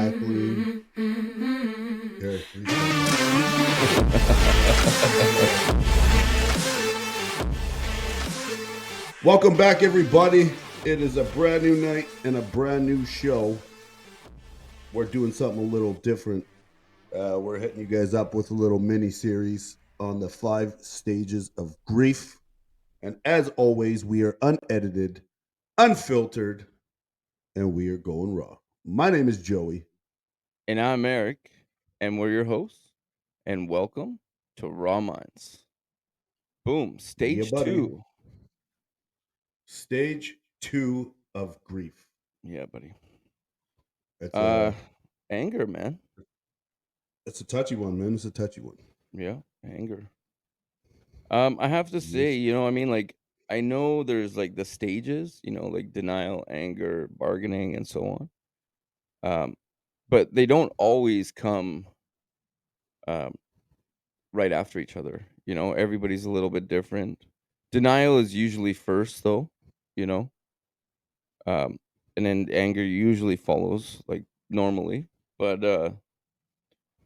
Kathleen. Here, welcome back, everybody. It is a brand new night and a brand new show. We're doing something a little different. We're hitting you guys up with a little mini series on the 5 stages of grief. And as always, we are unedited, unfiltered, and we are going raw. My name is Joey. And I'm Eric, and we're your hosts, and welcome to Raw Minds. Boom, Yeah, stage buddy. 2. Stage 2 of grief. Yeah, buddy. It's Uh, a Anger, man. it's a touchy one, man. It's a touchy one. Yeah, anger. I have to say, Yes. like, I know there's like the stages, like denial, anger, bargaining, and so on. Um, but they don't always come um right after each other. Everybody's a little bit different. Denial is usually first, though. You know, um, and then anger usually follows, like, normally, but,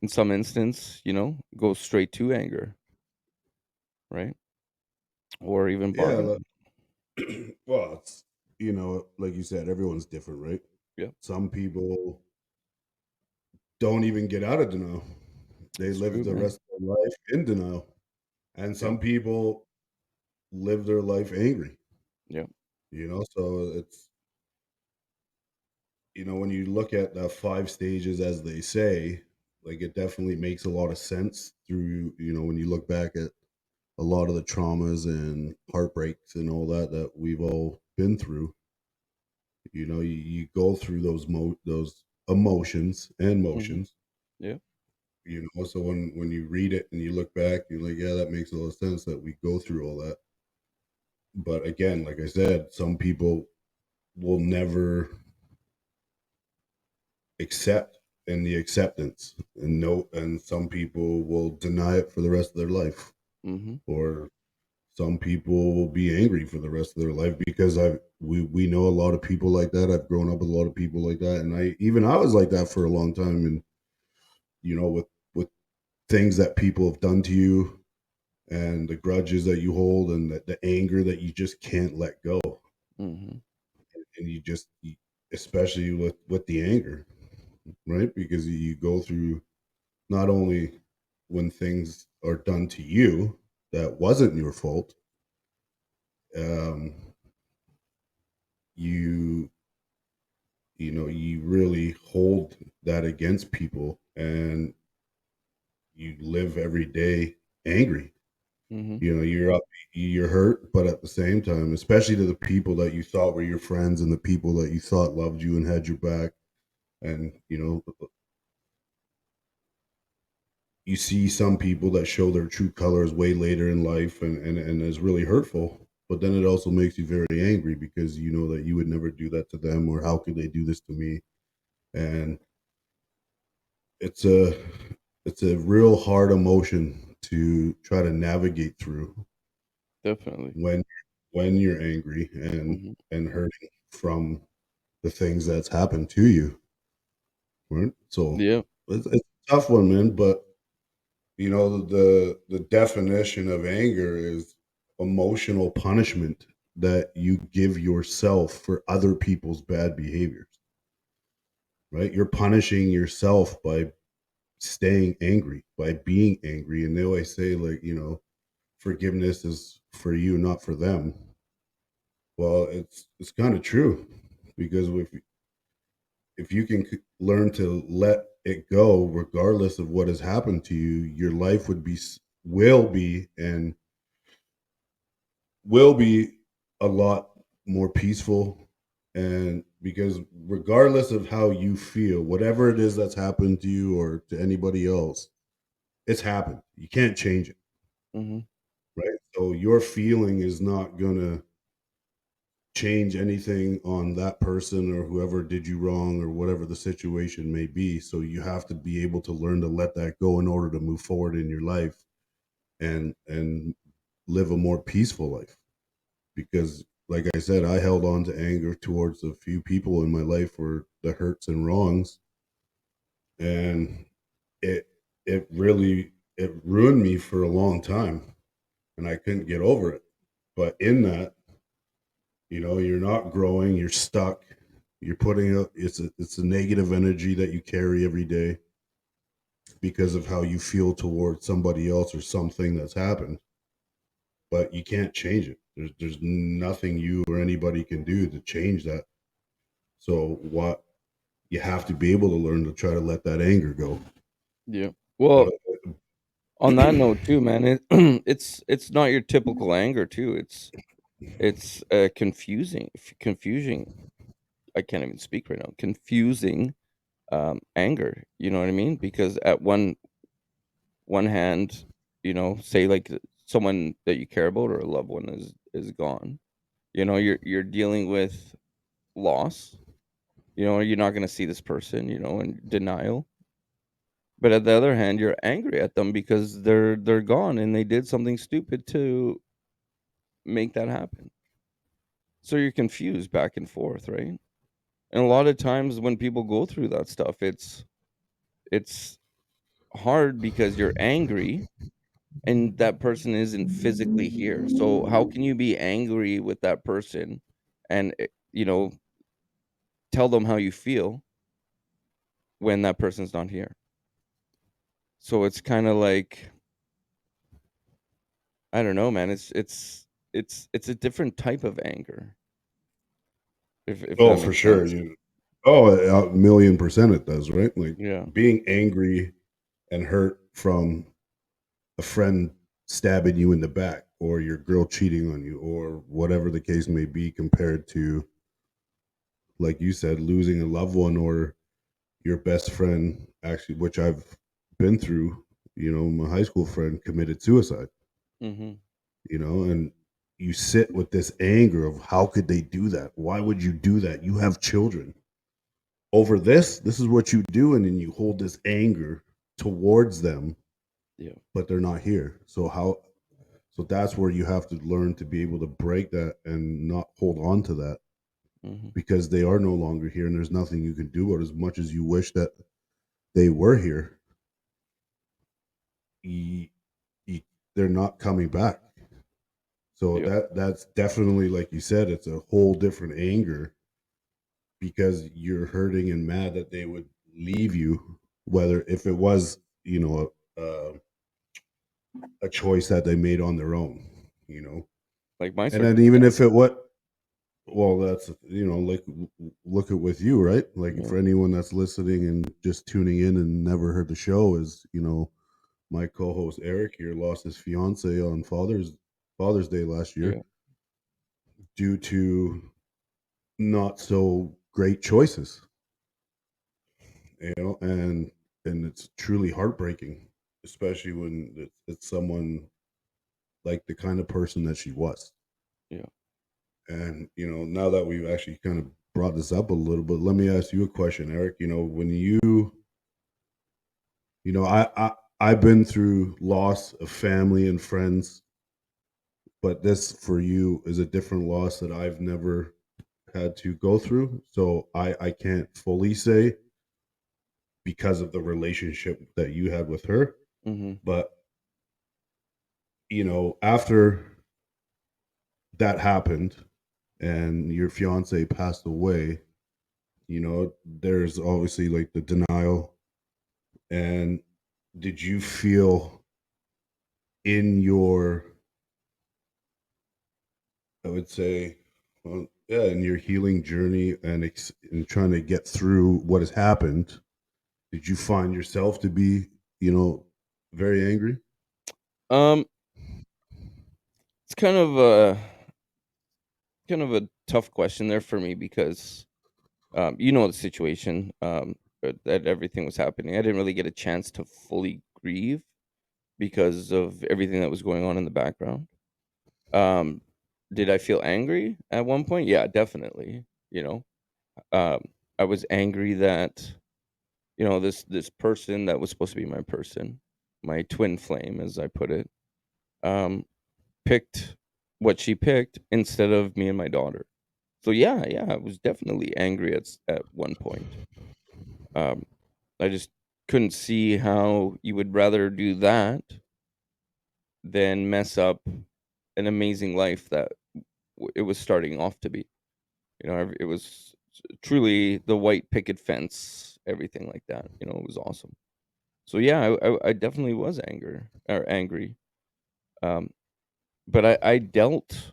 in some instance, goes straight to anger, right? Or even Yeah. bargaining. Well, it's like you said, everyone's different, right? Yeah, Some people don't even get out of denial. They it's live true, the man. rest of their life in denial. And Yeah, some people live their life angry, yeah, so it's when you look at the 5 stages as they say, like it definitely makes a lot of sense through, when you look back at a lot of the traumas and heartbreaks and all that we've all been through. You go through those emotions and mhm, motions. yeah, So when you read it and you look back, you're like, yeah, that makes a lot of sense that we go through all that. But again, like I said, some people will never accept in the acceptance, and no, and some people will deny it for the rest of their life, mhm, or some people will be angry for the rest of their life because we know a lot of people like that. I've grown up with a lot of people like that, and I was like that for a long time. And with things that people have done to you, and the grudges that you hold, and the anger that you just can't let go, mhm, and especially with the anger, right? Because you go through, not only when things are done to you that wasn't your fault, um, you you really hold that against people, and you live every day angry. mhm, You're up, you're hurt, but at the same time, especially to the people that you thought were your friends and the people that you thought loved you and had your back, and you see some people that show their true colors way later in life, and is really hurtful. But then it also makes you very angry because you know that you would never do that to them, or how could they do this to me? And it's a it's a real hard emotion to try to navigate through definitely. when you're angry Mhm, and hurting from the things that's happened to you, right? So yeah, it's a tough one, man. But the definition of anger is emotional punishment that you give yourself for other people's bad behaviors, right? You're punishing yourself by staying angry, by being angry. And they always say, like, forgiveness is for you, not for them. Well, it's kind of true, because if you can learn to let it go regardless of what has happened to you, your life will be and will be a lot more peaceful. And because regardless of how you feel, whatever it is that's happened to you or to anybody else, it's happened. You can't change it, mhm, right? So your feeling is not gonna change anything on that person or whoever did you wrong or whatever the situation may be. So you have to be able to learn to let that go in order to move forward in your life, and live a more peaceful life. Because like I said, I held on to anger towards a few people in my life for the hurts and wrongs, and it it ruined me for a long time, and I couldn't get over it. But in that, you're not growing, you're stuck. You're putting out it's a negative energy that you carry every day because of how you feel towards somebody else or something that's happened. But you can't change it. There's nothing you or anybody can do to change that. So what you have to be able to learn to try to let that anger go. Yeah. But Well, on that note too, man, it's not your typical anger too. It's confusing. I can't even speak right now. Confusing anger. You know what I mean? Because at one hand, say like someone that you care about or a loved one is gone. You're dealing with loss. You're not going to see this person. In denial. But at the other hand, you're angry at them because they're gone and they did something stupid to make that happen. So you're confused back and forth, right? And a lot of times when people go through that stuff, it's hard because you're angry and that person isn't physically here. So how can you be angry with that person and tell them how you feel when that person's not here? So it's kind of like I don't know, man. It's a different type of anger, if oh, that for makes sure, sense. a million percent it does, right? Like Yeah. being angry and hurt from a friend stabbing you in the back or your girl cheating on you or whatever the case may be, compared to, like you said, losing a loved one or your best friend, actually, which I've been through. My high school friend committed suicide. Mhm. And you sit with this anger of how could they do that? Why would you do that? You have children. Over this is what you do, and then you hold this anger towards them, Yeah. but they're not here. So that's where you have to learn to be able to break that and not hold on to that, Mhm. because they are no longer here and there's nothing you can do about it. As much as you wish that they were here, you, you, they're not coming back. So Yeah. that's definitely, like you said, it's a whole different anger, because you're hurting and mad that they would leave you, whether if it was, a choice that they made on their own, you know. Like my And then even if circumstance. it what, well, that's, like, look at with you, right? Like, Yeah. for anyone that's listening and just tuning in and never heard the show, is, my co-host Eric here lost his fiance on Father's Day last year, Yeah. due to not so great choices, and it's truly heartbreaking, especially when it's someone like the kind of person that she was. Yeah. And now that we've actually kind of brought this up a little bit, let me ask you a question, Eric. When I've been through loss of family and friends, but this for you is a different loss that I've never had to go through. So I can't fully say because of the relationship that you had with her. Mhm. But after that happened and your fiance passed away, there's obviously like the denial. And did you feel in your, I would say, well, yeah, in your healing journey and in trying to get through what has happened, did you find yourself to be, very angry? Um, it's kind of a tough question there for me because the situation that everything was happening. I didn't really get a chance to fully grieve because of everything that was going on in the background. Um, did I feel angry at one point? Yeah, definitely. Um, I was angry that this person that was supposed to be my person, my twin flame, as I put it, um, picked what she picked instead of me and my daughter. So yeah, I was definitely angry at one point. Um, I just couldn't see how you would rather do that than mess up an amazing life that it was starting off to be. It was truly the white picket fence, everything like that. It was awesome. So yeah, I definitely was angry. Um, but I dealt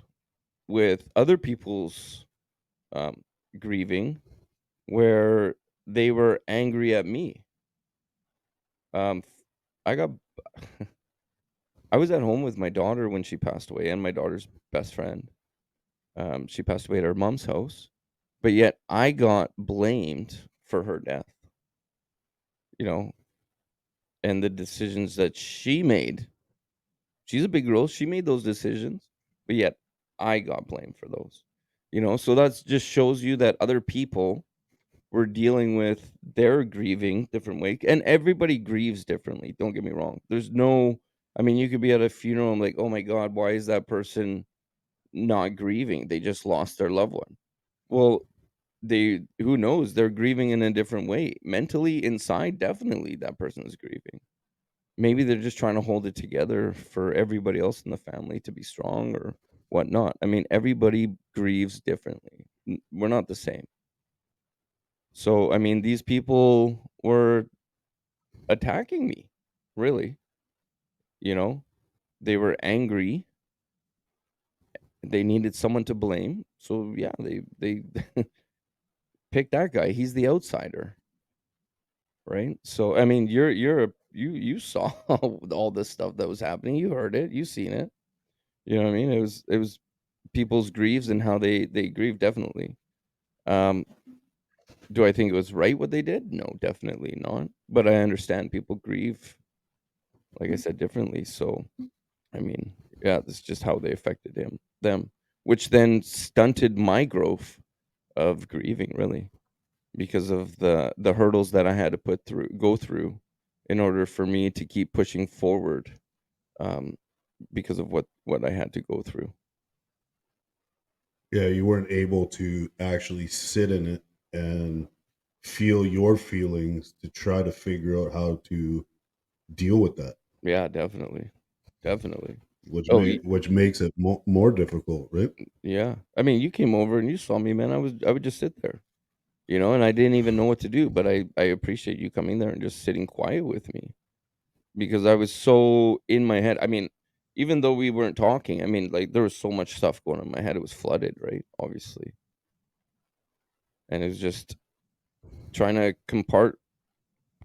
with other people's um, grieving where they were angry at me. Um, f- I got I was at home with my daughter when she passed away, and my daughter's best friend. She passed away at her mom's house, but yet I got blamed for her death. You know, and the decisions that she made. She's a big girl. She made those decisions, but yet I got blamed for those. So that just shows you that other people were dealing with their grieving different way, and everybody grieves differently. Don't get me wrong. There's no, I mean, you could be at a funeral and like, oh my god, why is that person not grieving? They just lost their loved one. Well, they who knows? They're grieving in a different way. Mentally, inside, definitely that person is grieving. Maybe they're just trying to hold it together for everybody else in the family to be strong or whatnot. I mean, everybody grieves differently. We're not the same. So, I mean, these people were attacking me, really. You know, they were angry. They needed someone to blame. So, yeah, they picked that guy. He's the outsider, right? So, I mean, you saw all this stuff that was happening. You heard it. You seen it. You know what I mean? It was people's grieves and how they grieve, definitely. Um, do I think it was right what they did? No, definitely not. But I understand people grieve, like I said, differently. So, I mean, yeah, that's just how they affected them, which then stunted my growth of grieving, really, because of the hurdles that I had to go through in order for me to keep pushing forward, um, because of what I had to go through. Yeah, you weren't able to actually sit in it and feel your feelings to try to figure out how to deal with that, Yeah, definitely, definitely. which Oh, which makes it more difficult, right? yeah. I mean, you came over and you saw me, man. I would just sit there, and I didn't even know what to do, but I appreciate you coming there and just sitting quiet with me because I was so in my head. I mean, even though we weren't talking, I mean, like there was so much stuff going on in my head. It was flooded, right? Obviously. And it was just trying to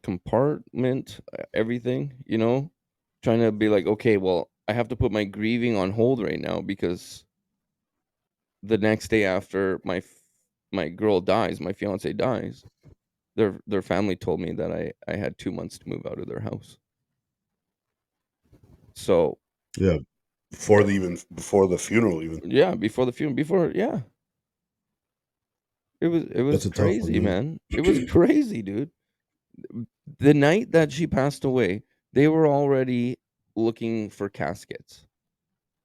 compartment everything, trying to be like, okay, well, I have to put my grieving on hold right now because the next day after my girl dies, my fiance dies, their family told me that I had 2 months to move out of their house. So, Yeah, before the funeral, even yeah, before the funeral, yeah, it was that's a tough one, crazy, man. man. It was crazy, dude. The night that she passed away, they were already looking for caskets,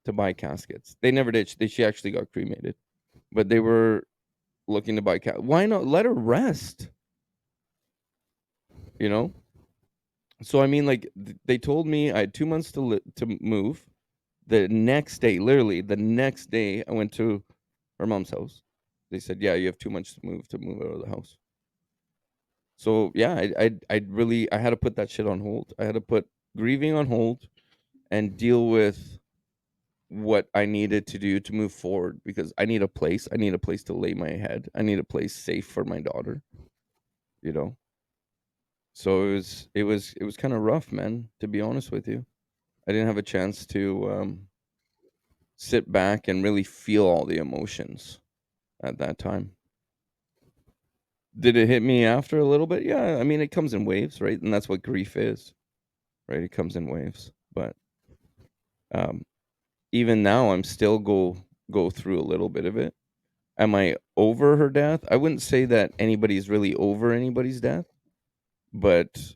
to buy caskets. They never did. She actually got cremated, but they were looking to buy why not let her rest, you know? So, I mean, like, they told me I had 2 months to move. The next day, literally the next day, I went to her mom's house. They said, "Yeah, you have 2 months to move out of the house." So, yeah, I had to put that shit on hold. I had to put grieving on hold and deal with what I needed to do to move forward because I need a place. I need a place to lay my head. I need a place safe for my daughter, you know? So it was kinda rough, man, to be honest with you. I didn't have a chance to, sit back and really feel all the emotions at that time. Did it hit me after a little bit? Yeah, I mean, it comes in waves, right? And that's what grief is, right? It comes in waves. But, um, even now, I'm still go through a little bit of it. Am I over her death? I wouldn't say that anybody's really over anybody's death, but,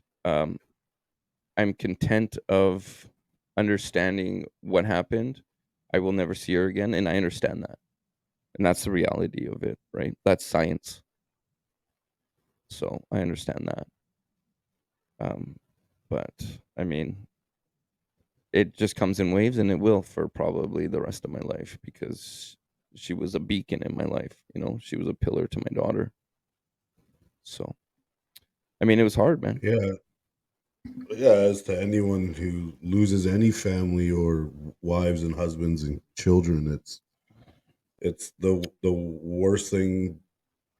I'm content of understanding what happened. I will never see her again, and I understand that. And that's the reality of it, right? That's science. So, I understand that. Um, but I mean, it just comes in waves, and it will for probably the rest of my life because she was a beacon in my life. She was a pillar to my daughter. So, I mean, it was hard, man. Yeah, yeah. As to anyone who loses any family or wives and husbands and children, it's the worst thing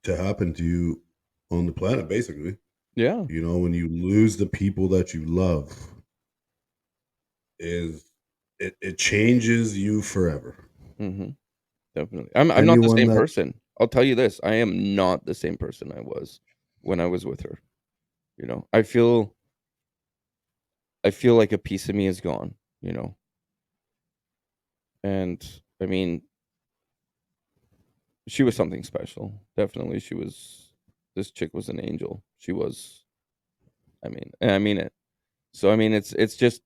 to happen to you on the planet, basically. Yeah. When you lose the people that you love, is it changes you forever. Hmm. Definitely. I'm not the Anyone same that person. I'll tell you this. I am not the same person I was when I was with her. I feel like a piece of me is gone, you know. And I mean, she was something special. Definitely this chick was an angel. She was, I mean, and I mean it. So I mean, it's just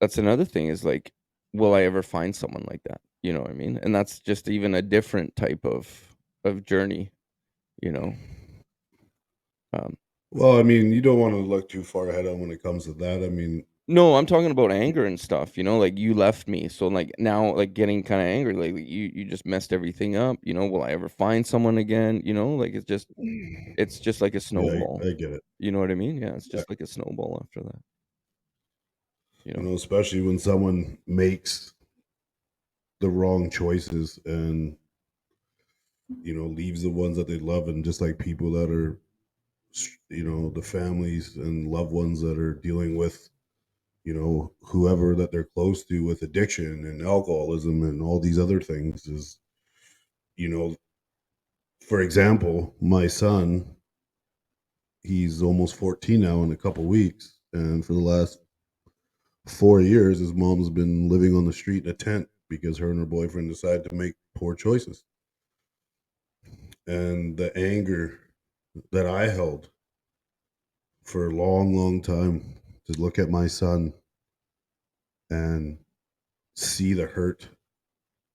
that's another thing is like, will I ever find someone like that? You know what I mean? And that's just even a different type of journey, you know. Um, well, I mean, you don't want to look too far ahead on when it comes to that. I mean, no, I'm talking about anger and stuff, like you left me. So like now like getting kind of angry, like you just messed everything up, will I ever find someone again? Like it's just like a yeah, snowball. I get it. You know what I mean? Yeah, it's just like a snowball after that, you know. Especially when someone makes the wrong choices and leaves the ones that they love, and just like people that are the families and loved ones that are dealing with whoever that they're close to with addiction and alcoholism and all these other things is you know for example, my son, he's almost 14 now in a couple weeks, and for the last 4 years his mom's been living on the street in a tent because her and her boyfriend decided to make poor choices. And the anger that I held for a long, long time to look at my son and see the hurt.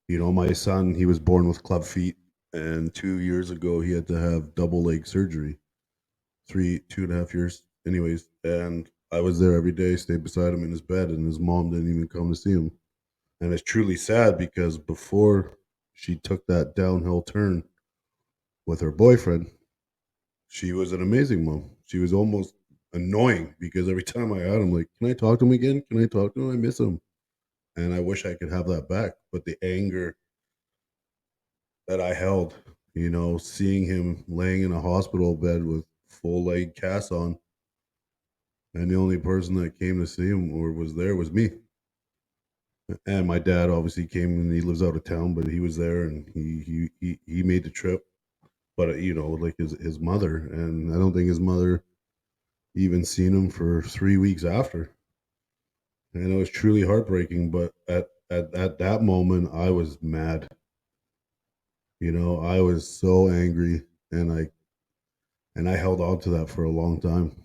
My son, he was born with club feet, and 2 years ago he had to have double leg surgery. 2.5 years, anyways. And I was there every day, stayed beside him in his bed, and his mom didn't even come to see him. And it's truly sad because before she took that downhill turn with her boyfriend, she was an amazing mom. She was almost annoying because every time I had him, like, can I talk to him again? Can I talk to him? I miss him. And I wish I could have that back. But the anger that I held, seeing him laying in a hospital bed with full leg cast on, and the only person that came to see him or was there was me. And my dad obviously came, and he lives out of town, but he was there, and he made the trip. But like his mother, and I don't think his mother even seen him for 3 weeks after. And it was truly heartbreaking. But at that moment, I was mad. I was so angry, and I held on to that for a long time.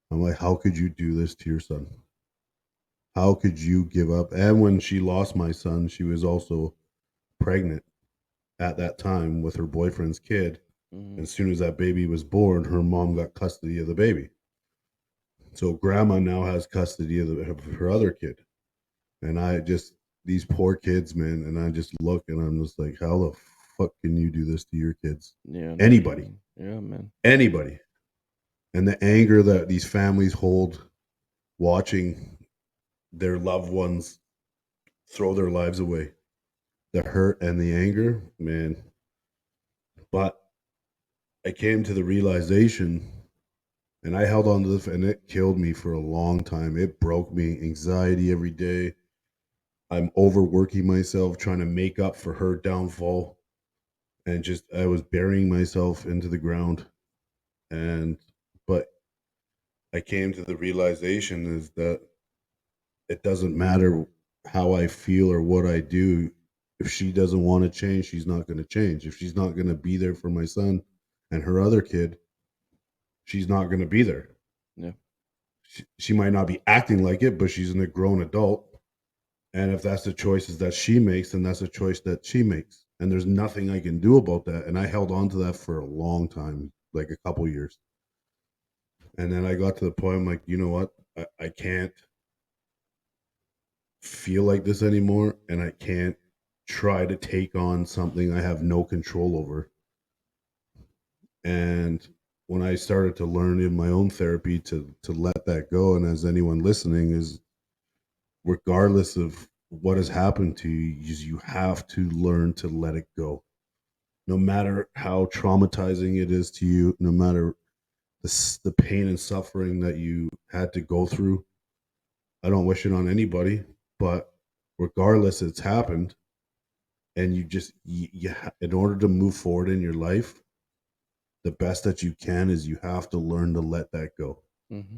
I'm like, how could you do this to your son? How could you give up? And when she lost my son, she was also pregnant at that time with her boyfriend's kid. Hmm. As soon as that baby was born, her mom got custody of the baby. So grandma now has custody of her other kid. And I just, these poor kids, man. And I just look, and I'm just like, how the fuck can you do this to your kids? Yeah, no Anybody, kidding. Yeah, man. anybody. And the anger that these families hold watching their loved ones throw their lives away, the hurt and the anger, man. But I came to the realization, and I held on to this, and it killed me for a long time. It broke me. Anxiety every day. I'm overworking myself trying to make up for her downfall, and just I was burying myself into the ground. And but I came to the realization is that it doesn't matter how I feel or what I do. If she doesn't want to change, she's not going to change. If she's not going to be there for my son and her other kid, she's not going to be there. Yeah. She might not be acting like it, but she's a grown adult. And if that's the choices that she makes, then that's a choice that she makes. And there's nothing I can do about that. And I held on to that for a long time, like a couple years. And then I got to the point, I'm like, you know what? I can't feel like this anymore, and I can't try to take on something I have no control over. And when I started to learn in my own therapy to let that go, and as anyone listening is, regardless of what has happened to you, you have to learn to let it go. No matter how traumatizing it is to you, no matter the pain and suffering that you had to go through, I don't wish it on anybody, but regardless, it's happened, and in order to move forward in your life, the best that you can is you have to learn to let that go. Mm-hmm.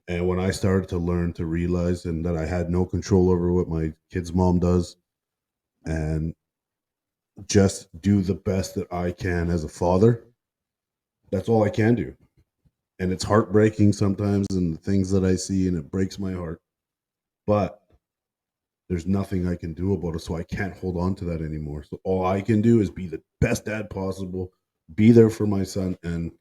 And when I started to learn to realize and that I had no control over what my kid's mom does, and just do the best that I can as a father, that's all I can do. And it's heartbreaking sometimes, and the things that I see, and it breaks my heart. But there's nothing I can do about it, so I can't hold on to that anymore. So all I can do is be the best dad possible, be there for my son, and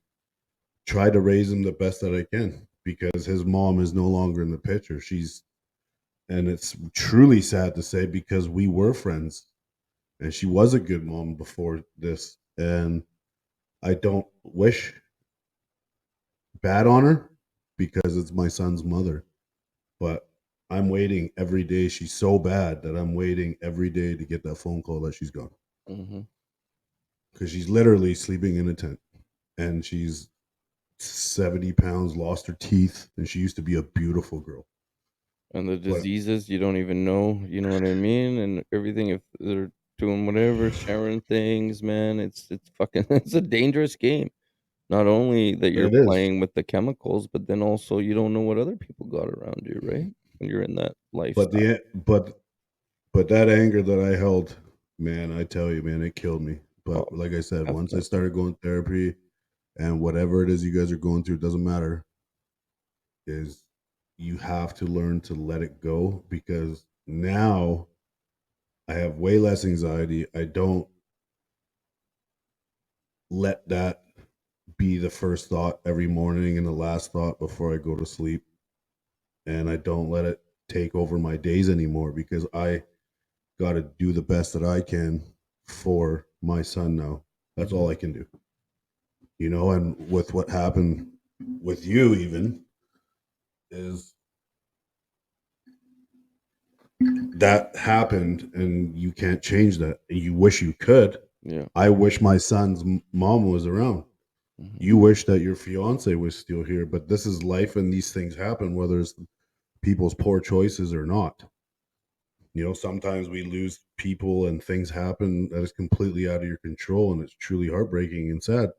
try to raise him the best that I can, because his mom is no longer in the picture. And it's truly sad to say, because we were friends, and she was a good mom before this, and I don't wish bad on her because it's my son's mother. But I'm waiting every day. She's so bad that I'm waiting every day to get that phone call that she's gone, Mm-hmm. because she's literally sleeping in a tent, and she's 70 pounds, lost her teeth, and she used to be a beautiful girl. And the But diseases you don't even know, you know what I mean? And everything, if they're doing whatever, sharing things, man, it's fucking it's a dangerous game. Not only that you're it is. playing with the chemicals, but then also you don't know what other people got around you, right? When you're in that But lifestyle. but that anger that I held, man, I tell you, man, it killed me. Oh, But like I said, once I definitely. started going therapy, and whatever it is you guys are going through, it doesn't matter, is you have to learn to let it go, because now I have way less anxiety. I don't let that be the first thought every morning and the last thought before I go to sleep. And I don't let it take over my days anymore, because I got to do the best that I can for my son now. That's Mhm. all I can do. And with what happened with you, even, is that happened, and you can't change that. You wish you could. Yeah. I wish my son's mom was around. Mhm. You wish that your fiance was still here, but this is life, and these things happen, whether it's people's poor choices or not. Sometimes we lose people and things happen that is completely out of your control, and it's truly heartbreaking and sad.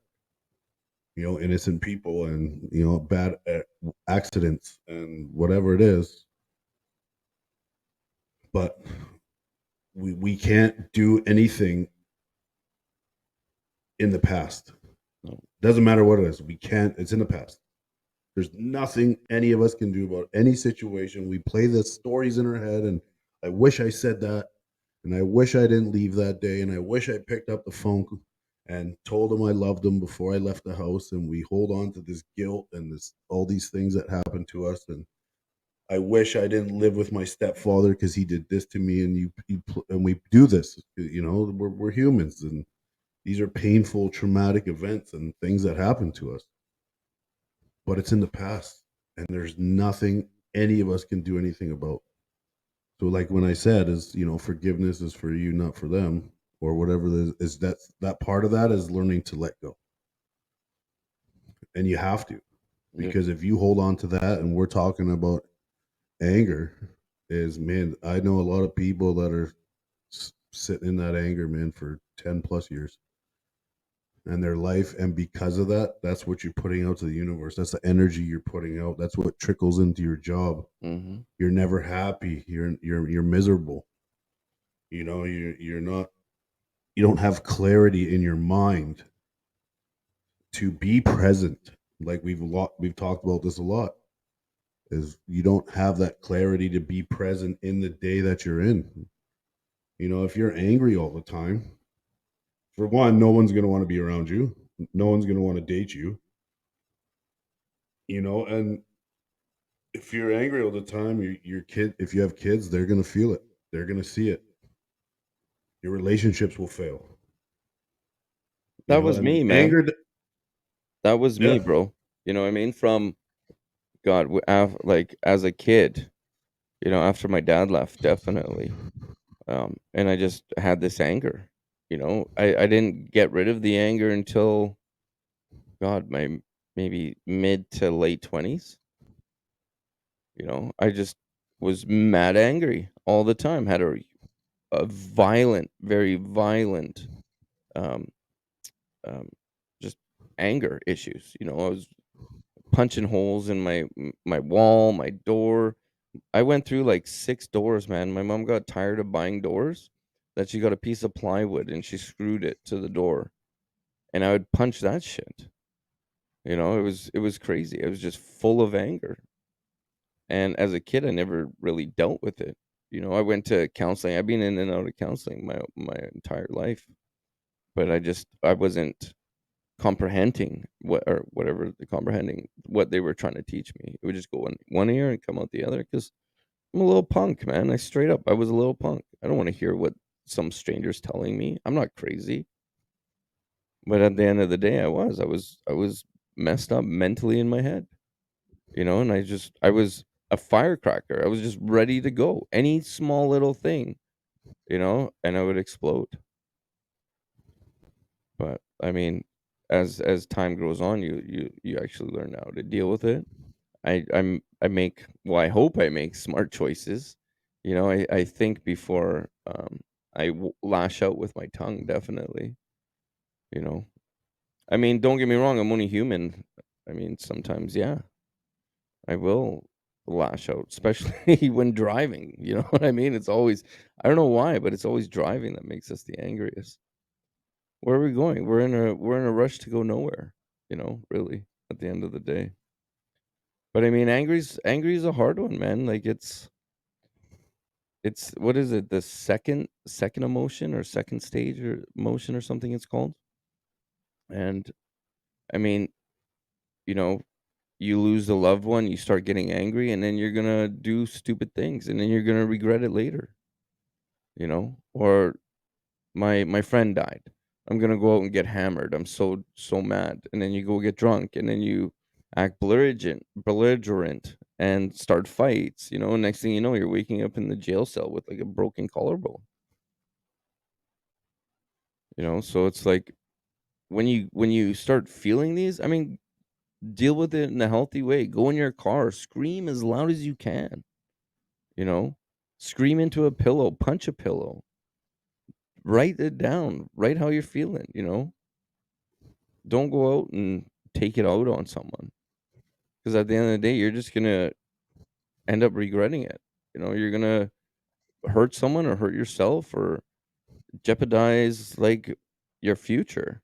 Innocent people, and bad accidents and whatever it is. But we can't do anything in the past. No. Doesn't matter what it is. We can't. It's in the past. There's nothing any of us can do about any situation. We play the stories in our head, and I wish I said that, and I wish I didn't leave that day, and I wish I picked up the phone and told him I loved him before I left the house. And we hold on to this guilt and this all these things that happened to us. And I wish I didn't live with my stepfather because he did this to me. And and we do this. We're humans, and these are painful, traumatic events and things that happen to us. But it's in the past, and there's nothing any of us can do anything about. So, like when I said, is forgiveness is for you, not for them, or whatever. Is that part of that is learning to let go, and you have to, Yeah. because if you hold on to that, and we're talking about anger, is, man, I know a lot of people that are sitting in that anger, man, for 10 plus years, and their life, and because of that, that's what you're putting out to the universe. That's the energy you're putting out. That's what trickles into your job. Mhm. You're never happy. You're miserable. You're not. You don't have clarity in your mind to be present. Like we've talked about this a lot. Is you don't have that clarity to be present in the day that you're in. If you're angry all the time, for one, no one's going to want to be around you. No one's going to want to date you. And if you're angry all the time, your kid, if you have kids, they're gonna feel it. They're gonna see it. Your relationships will fail. That was And me, man. anger. That was Yeah. me, bro. You know what I mean? From God, like as a kid, after my dad left, definitely. And I just had this anger. I didn't get rid of the anger until God, my maybe mid to late 20s. I just was mad angry all the time. Had a violent, very violent, um, um, just anger issues. I was punching holes in my wall, my door. I went through like 6 doors, man. My mom got tired of buying doors, that she got a piece of plywood and she screwed it to the door, and I would punch that shit. It was crazy. I was just full of anger, and as a kid, I never really dealt with it. I went to counseling. I've been in and out of counseling my entire life, but I wasn't comprehending what they were trying to teach me. It would just go in one ear and come out the other, because I'm a little punk, man. I was a little punk. I don't want to hear what some stranger's telling me. I'm not crazy. But at the end of the day, I was messed up mentally in my head, and I was a firecracker. I was just ready to go. Any small little thing, and I would explode. But I mean, as time goes on, you actually learn how to deal with it. I make, well, I hope I make smart choices. I think before lash out with my tongue, definitely. You know, I mean, don't get me wrong, I'm only human. I mean, sometimes, yeah, I will lash out, especially when driving. You know what I mean? It's always, I don't know why, but it's always driving that makes us the angriest. Where are we going? We're in a rush to go nowhere. Really, at the end of the day. But I mean, angry is a hard one, man. Like it's what is it? The second emotion, or second stage or emotion, or something it's called. And I mean, you know, you lose a loved one, you start getting angry, and then you're gonna do stupid things, and then you're gonna regret it later. Or my friend died. I'm gonna go out and get hammered. I'm so mad, and then you go get drunk, and then you act belligerent, and start fights. Next thing you know, you're waking up in the jail cell with like a broken collarbone. So it's like when you start feeling these, I mean, deal with it in a healthy way. Go in your car, scream as loud as you can. You know, scream into a pillow, punch a pillow, write it down, write how you're feeling. Don't go out and take it out on someone, because at the end of the day, you're just gonna end up regretting it. You're gonna hurt someone, or hurt yourself, or jeopardize like your future.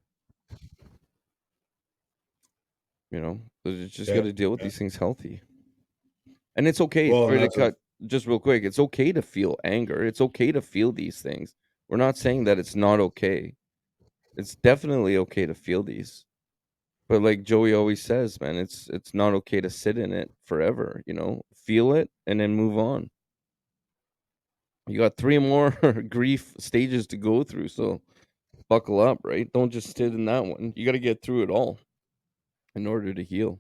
So you just got Yeah. to deal with Yeah. these things healthy. And it's okay. Well, and Sorry to that's a cut just real quick. It's okay to feel anger. It's okay to feel these things. We're not saying that it's not okay. It's definitely okay to feel these. But like Joey always says, man, it's not okay to sit in it forever, Feel it and then move on. You got 3 more grief stages to go through, so buckle up, right? Don't just sit in that one. You got to get through it all in order to heal.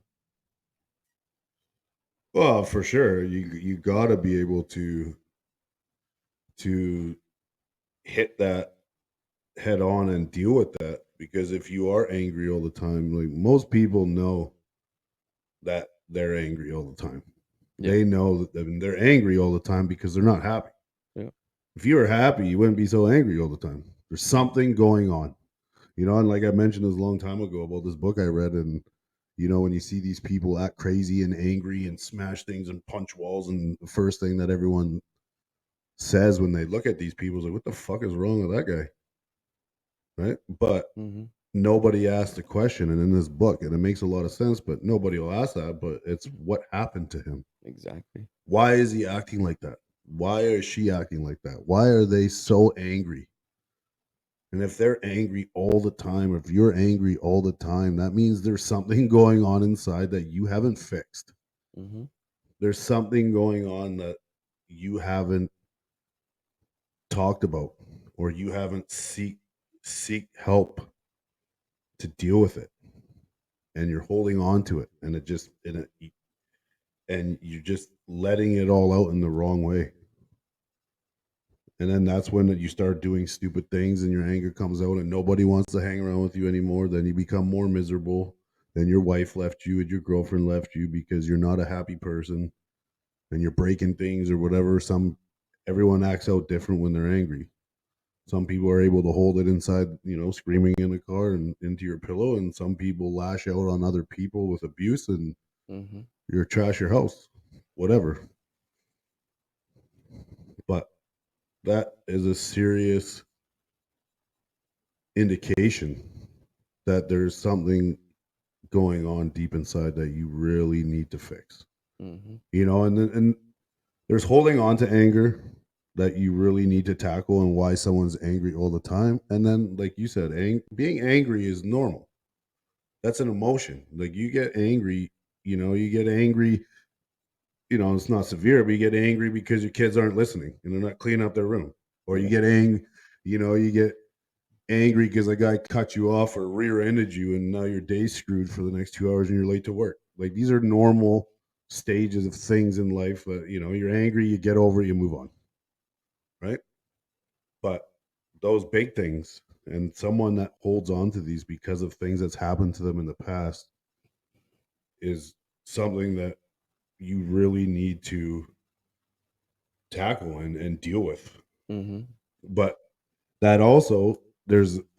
well, for sure. You got to be able to hit that head on and deal with that, because if you are angry all the time, like most people know that they're angry all the time. Yeah. They know that they're angry all the time because they're not happy. Yeah. If you were happy, you wouldn't be so angry all the time. There's something going on, and like I mentioned this a long time ago about this book I read, and when you see these people act crazy and angry and smash things and punch walls, and the first thing that everyone says when they look at these people is like, "What the fuck is wrong with that guy?" Right? But Mhm. nobody asked the question, and in this book, and it makes a lot of sense, but nobody will ask that. But it's what happened to him. Exactly. Why is he acting like that? Why is she acting like that? Why are they so angry? And if they're angry all the time, if you're angry all the time, that means there's something going on inside that you haven't fixed. Mhm. There's something going on that you haven't talked about, or you haven't seek help to deal with it, and you're holding on to it, and and you're just letting it all out in the wrong way. And then that's when you start doing stupid things and your anger comes out and nobody wants to hang around with you anymore. Then you become more miserable. Then your wife left you and your girlfriend left you because you're not a happy person and you're breaking things or whatever. Everyone acts out different when they're angry. Some people are able to hold it inside, screaming in the car and into your pillow, and some people lash out on other people with abuse and Mhm. you're trash your house, whatever. But that is a serious indication that there's something going on deep inside that you really need to fix. Mhm. And there's holding on to anger that you really need to tackle and why someone's angry all the time. And then, like you said, being angry is normal. That's an emotion. Like you get angry, you get angry. It's not severe, but you get angry because your kids aren't listening and they're not cleaning up their room, or you Yeah. get you get angry because a guy cut you off or rear-ended you and now your day's screwed for the next 2 hours and you're late to work. Like these are normal stages of things in life. You're angry, you get over it, you move on, right? But those big things, and someone that holds on to these because of things that's happened to them in the past, is something that you really need to tackle and deal with. Mhm. But that also,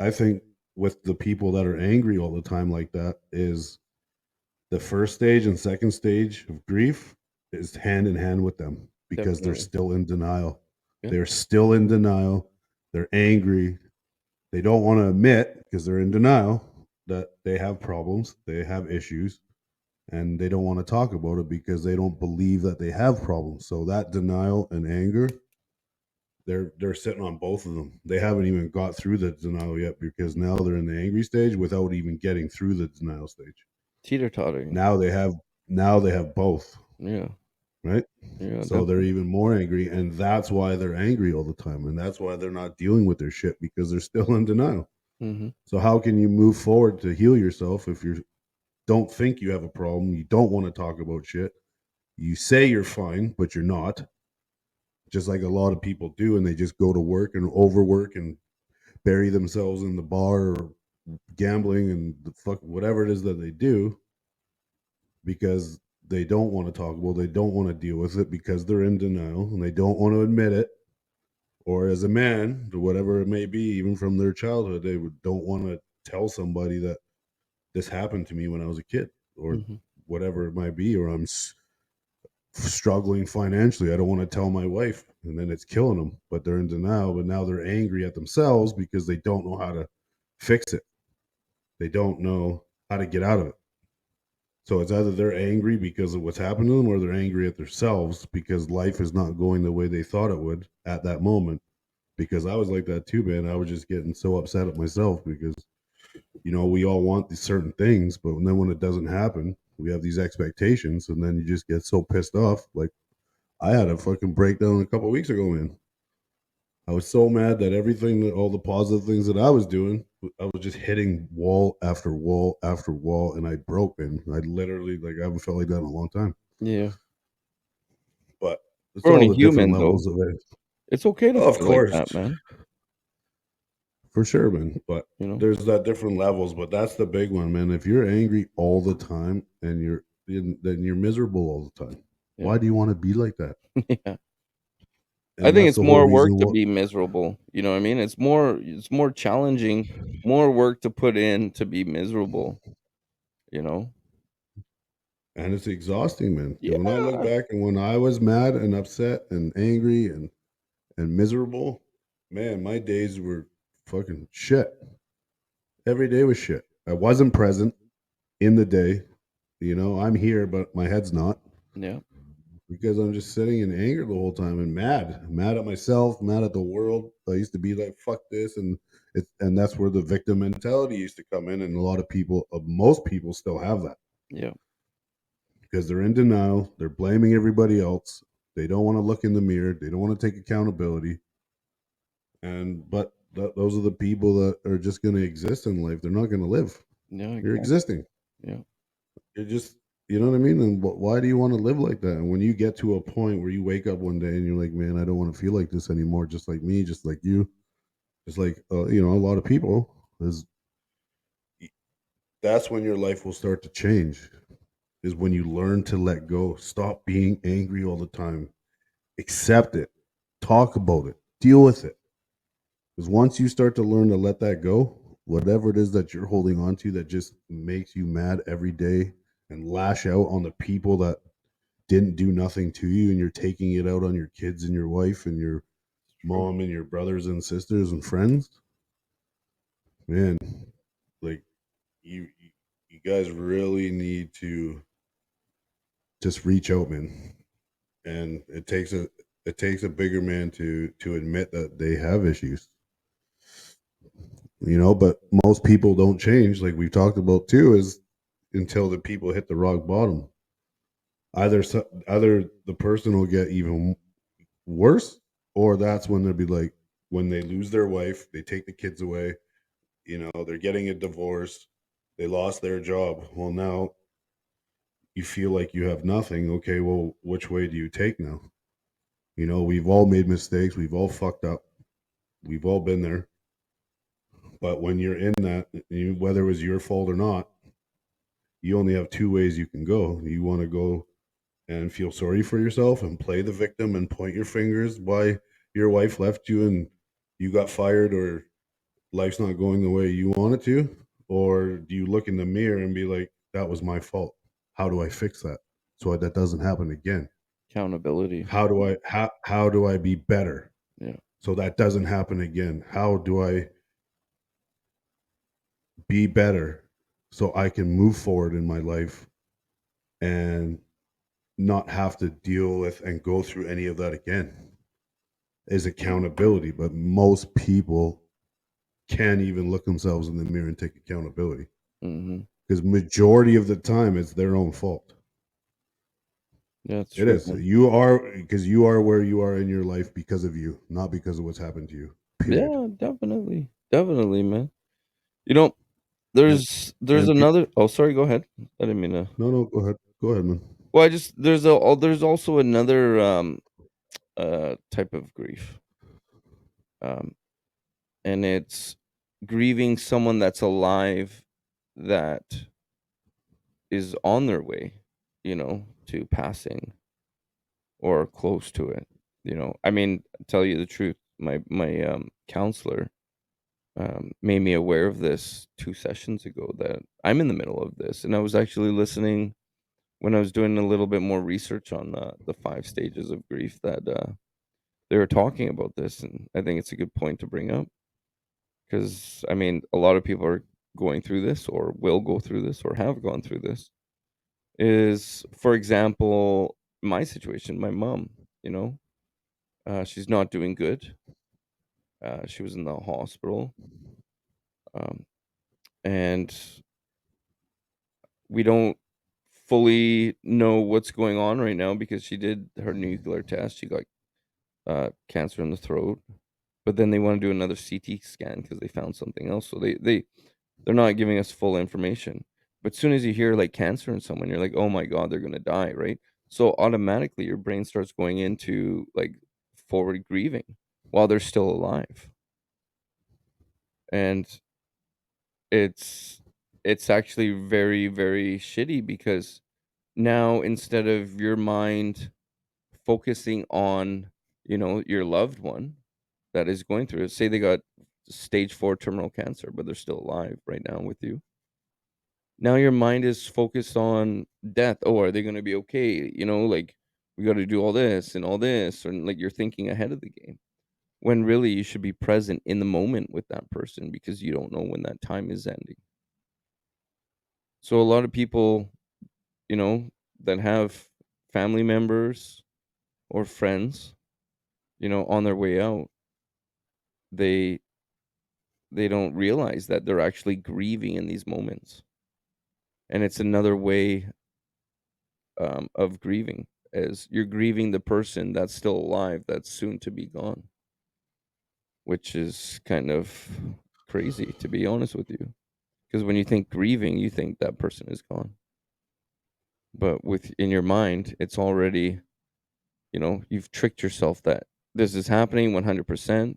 I think, with the people that are angry all the time like that, is the first stage and second stage of grief is hand in hand with them because they're Definitely. still in denial. Yeah. They're still in denial. They're angry. They don't want to admit because they're in denial that they have problems, they have issues, and they don't want to talk about it because they don't believe that they have problems. So that denial and anger, they're sitting on both of them. They haven't even got through the denial yet because now they're in the angry stage without even getting through the denial stage. Teeter-tottering. Now they have now they have both, Yeah. right? Yeah, So they're definitely. even more angry, and that's why they're angry all the time, and that's why they're not dealing with their shit because they're still in denial. Mhm. So how can you move forward to heal yourself if you don't think you have a problem, you don't want to talk about shit, you say you're fine, but you're not, just like a lot of people do, and they just go to work and overwork and bury themselves in the bar or gambling and the fuck whatever it is that they do because they don't want to talk about, they don't want to deal with it because they're in denial and they don't want to admit it. Or as a man, or whatever it may be, even from their childhood, don't want to tell somebody that this happened to me when I was a kid, or Mhm. whatever it might be, or I'm struggling financially. I don't want to tell my wife, and then it's killing them. But they're in denial. But now they're angry at themselves because they don't know how to fix it. They don't know how to get out of it. So it's either they're angry because of what's happened to them, or they're angry at themselves because life is not going the way they thought it would at that moment. Because I was like that too, man. I was just getting so upset at myself because we all want these certain things, but then when it doesn't happen, we have these expectations, and then you just get so pissed off. Like I had a fucking breakdown a couple of weeks ago, man. I was so mad that all the positive things that I was doing, I was just hitting wall after wall after wall, and I broke, man. I literally, like, I haven't felt like that in a long time. Yeah. But it's We're all only the different human, though. levels of it. It's okay to Oh, of feel like course, that, man, for sure, man. But you know? there's that different levels, but that's the big one, man. If you're angry all the time and then you're miserable all the time. Yeah. Why do you want to be like that? Yeah. I And think that's it's the whole more work reason to what be miserable, you know what I mean? It's more challenging, more work to put in to be miserable, you know? and it's exhausting, man. Because when I look Yeah. back and when I was mad and upset and angry and miserable, man, my days were fucking shit. Every day was shit. I wasn't present in the day. I'm here, but my head's not Yeah. because I'm just sitting in anger the whole time and mad at myself, mad at the world. I used to be like, fuck this. And And that's where the victim mentality used to come in, and a lot of people, most people, still have that Yeah. because they're in denial. They're blaming everybody else. They don't want to look in the mirror. They don't want to take accountability. And but those are the people that are just going to exist in life. They're not going to live. Yeah, You're exactly. existing. Yeah. You're just, you know what I mean? And why do you want to live like that? And when you get to a point where you wake up one day and you're like, man, I don't want to feel like this anymore, just like me, just like you, just like, a lot of people, is that's when your life will start to change, is when you learn to let go. Stop being angry all the time. Accept it. Talk about it. Deal with it. Because once you start to learn to let that go, whatever it is that you're holding on to that just makes you mad every day and lash out on the people that didn't do nothing to you, and you're taking it out on your kids and your wife and your True. mom and your brothers and sisters and friends, man, like you guys really need to just reach out, man. And it takes a bigger man to admit that they have issues, but most people don't change, like we've talked about too, is until the people hit the rock bottom. Either the person will get even worse, or that's when they'll be like, when they lose their wife, they take the kids away, they're getting a divorce, they lost their job. Well, now you feel like you have nothing. Okay, well, which way do you take now? We've all made mistakes, we've all fucked up, we've all been there. But when you're in that, whether it was your fault or not, you only have two ways you can go. You want to go and feel sorry for yourself and play the victim and point your fingers why your wife left you and you got fired, or life's not going the way you want it to? Or do you look in the mirror and be like, that was my fault? How do I fix that so that doesn't happen again? Accountability. How do I be better Yeah. so that doesn't happen again? How do I be better so I can move forward in my life and not have to deal with and go through any of that again? Is accountability. But most people can't even look themselves in the mirror and take accountability, Mhm. because majority of the time it's their own fault. Yeah, it's It true, is. man. You are where you are in your life because of you, not because of what's happened to you. Period. Yeah, definitely. Definitely, man. You know, And there's and another Oh, sorry, go ahead. I didn't mean to. no, no, go ahead. Go ahead, man. Well, I just there's also another type of grief. Um and it's grieving someone that's alive that is on their way, to passing or close to it. I mean, tell you the truth, my counselor made me aware of this 2 sessions ago that I'm in the middle of this, and I was actually listening when I was doing a little bit more research on the 5 stages of grief that, they were talking about this, and I think it's a good point to bring up because, I mean, a lot of people are going through this or will go through this or have gone through this. Is, for example, my situation, my mom, you know, she's not doing good. She was in the hospital, um, and we don't fully know what's going on right now because she did her nuclear test. She got cancer in the throat, but then they want to do another CT scan because they found something else. So they're not giving us full information. But as soon as you hear like cancer in someone, you're like, oh my god, they're gonna die, right? So automatically your brain starts going into like forward grieving while they're still alive, and it's it's actually very very shitty because now instead of your mind focusing on, your loved one that is going through it. Say they got stage 4 terminal cancer, but they're still alive right now with you. Now your mind is focused on death. Oh, are they gonna be okay? Like, we gotta do all this and all this, and, like, you're thinking ahead of the game, when really you should be present in the moment with that person because you don't know when that time is ending. So a lot of people, you know, that have family members or friends, on their way out, they they don't realize that they're actually grieving in these moments, and it's another way of grieving, as you're grieving the person that's still alive that's soon to be gone, which is kind of crazy, to be honest with you. Because when you think grieving, you think that person is gone, but with in your mind, it's already, you've tricked yourself that this is happening 100%.